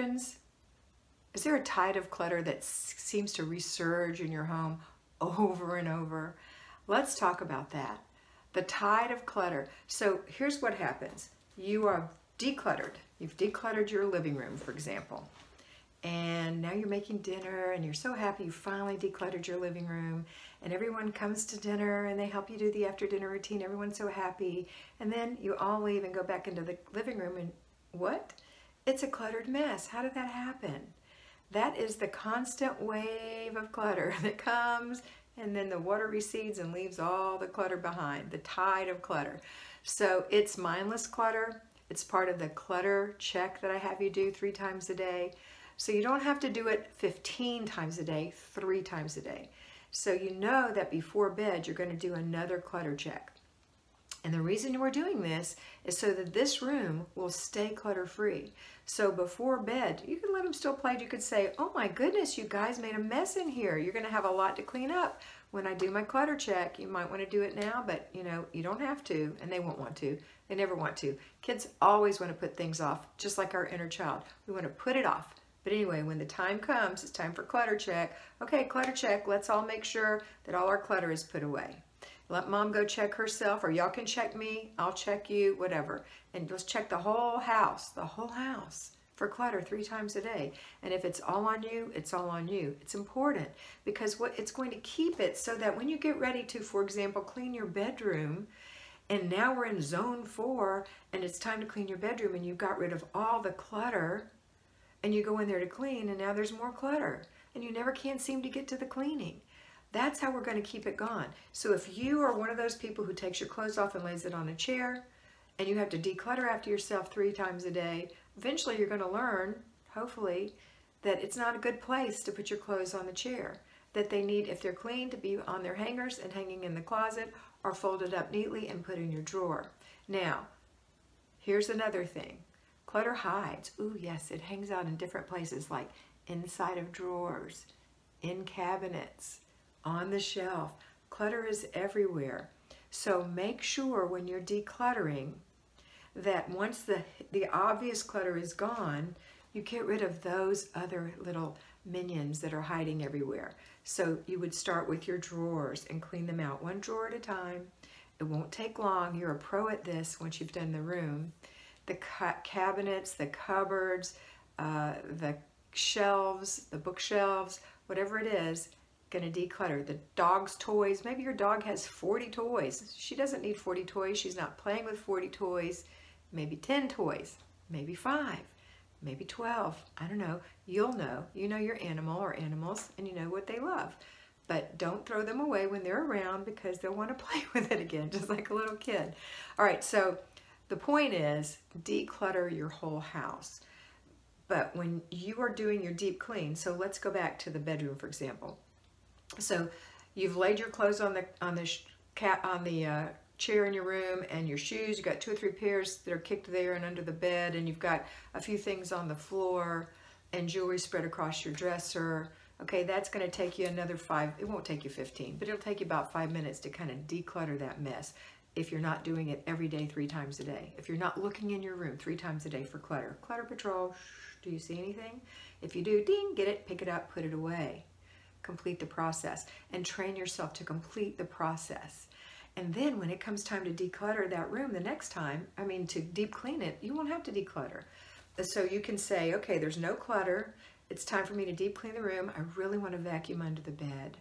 patrons? Is there a tide of clutter that seems to resurge in your home over and over? Let's talk about that. The tide of clutter. So here's what happens. You are decluttered. You've decluttered your living room, for example. And now you're making dinner and you're so happy you finally decluttered your living room, and everyone comes to dinner and they help you do the after dinner routine. Everyone's so happy. And then you all leave and go back into the living room and what? It's a cluttered mess. How did that happen? That is the constant wave of clutter that comes, and then the water recedes and leaves all the clutter behind, the tide of clutter. So it's mindless clutter. It's part of the clutter check that I have you do 3 times a day. So you don't have to do it 15 times a day, 3 times a day. So you know that before bed, you're going to do another clutter check. And the reason we're doing this is so that this room will stay clutter-free. So before bed, you can let them still play. You could say, oh my goodness, you guys made a mess in here. You're going to have a lot to clean up. When I do my clutter check, you might want to do it now, but you know, you don't have to, and they won't want to. They never want to. Kids always want to put things off, just like our inner child. We want to put it off. But anyway, when the time comes, it's time for clutter check. Okay, clutter check. Let's all make sure that all our clutter is put away. Let mom go check herself, or y'all can check me, I'll check you, whatever. And let's check the whole house for clutter 3 times a day. And if it's all on you, it's all on you. It's important because what it's going to keep it so that when you get ready to, for example, clean your bedroom, and now we're in zone 4 and it's time to clean your bedroom and you got rid of all the clutter and you go in there to clean and now there's more clutter and you never can seem to get to the cleaning. That's how we're going to keep it gone. So if you are one of those people who takes your clothes off and lays it on a chair, and you have to declutter after yourself 3 times a day, eventually you're going to learn, hopefully, that it's not a good place to put your clothes on the chair. That they need, if they're clean, to be on their hangers and hanging in the closet, or folded up neatly and put in your drawer. Now, here's another thing. Clutter hides. Ooh, yes, it hangs out in different places, like inside of drawers, in cabinets, on the shelf. Clutter is everywhere. So make sure when you're decluttering that once the obvious clutter is gone, you get rid of those other little minions that are hiding everywhere. So you would start with your drawers and clean them out 1 drawer at a time. It won't take long. You're a pro at this once you've done the room. The cabinets, the cupboards, the shelves, the bookshelves, whatever it is, going to declutter. The dog's toys, maybe your dog has 40 toys. She doesn't need 40 toys. She's not playing with 40 toys. Maybe 10 toys, maybe 5, maybe 12. I don't know. You'll know. You know your animal or animals, and you know what they love. But don't throw them away when they're around because they'll want to play with it again, just like a little kid. All right, so the point is declutter your whole house. But when you are doing your deep clean, so let's go back to the bedroom, for example. So you've laid your clothes on the chair in your room, and your shoes. You've got 2 or 3 pairs that are kicked there and under the bed, and you've got a few things on the floor and jewelry spread across your dresser. Okay, that's going to take you another 5. It won't take you 15, but it'll take you about 5 minutes to kind of declutter that mess. If you're not doing it every day 3 times a day, if you're not looking in your room 3 times a day for clutter. Clutter patrol. Do you see anything? If you do, ding, get it, pick it up, put it away. Complete the process and train yourself to complete the process. And then when it comes time to declutter that room the next time, to deep clean it, you won't have to declutter. So you can say, okay, there's no clutter. It's time for me to deep clean the room. I really want to vacuum under the bed.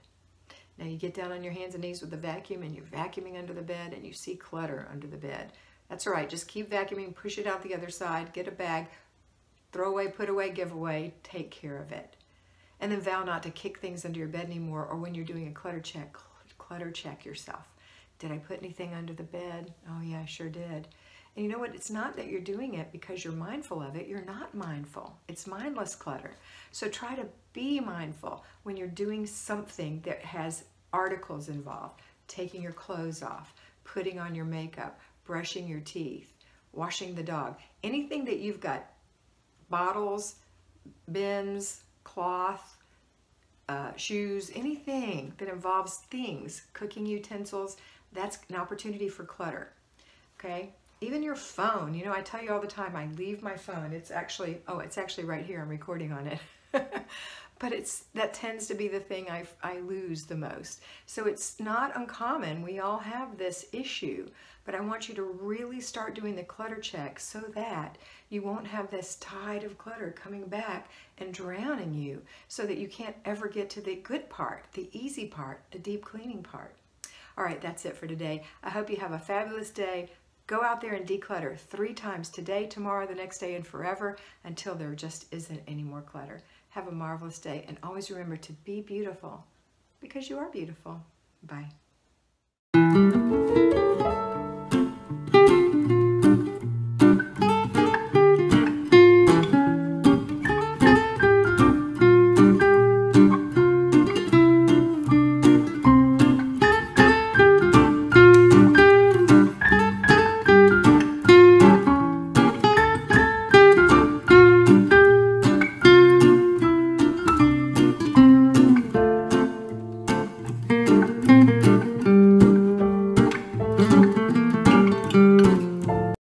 Now you get down on your hands and knees with the vacuum and you're vacuuming under the bed and you see clutter under the bed. That's all right. Just keep vacuuming, push it out the other side, get a bag, throw away, put away, give away, take care of it. And then vow not to kick things under your bed anymore, or when you're doing a clutter check yourself. Did I put anything under the bed? Oh yeah, I sure did. And you know what? It's not that you're doing it because you're mindful of it. You're not mindful. It's mindless clutter. So try to be mindful when you're doing something that has articles involved. Taking your clothes off, putting on your makeup, brushing your teeth, washing the dog. Anything that you've got, bottles, bins, cloth, shoes, anything that involves things, cooking utensils, that's an opportunity for clutter, okay? Even your phone. You know, I tell you all the time, I leave my phone. It's actually, oh, it's actually right here. I'm recording on it. But that tends to be the thing I lose the most. So it's not uncommon. We all have this issue. But I want you to really start doing the clutter check so that you won't have this tide of clutter coming back and drowning you, so that you can't ever get to the good part, the easy part, the deep cleaning part. All right, that's it for today. I hope you have a fabulous day. Go out there and declutter 3 times today, tomorrow, the next day, and forever, until there just isn't any more clutter. Have a marvelous day, and always remember to be beautiful, because you are beautiful. Bye.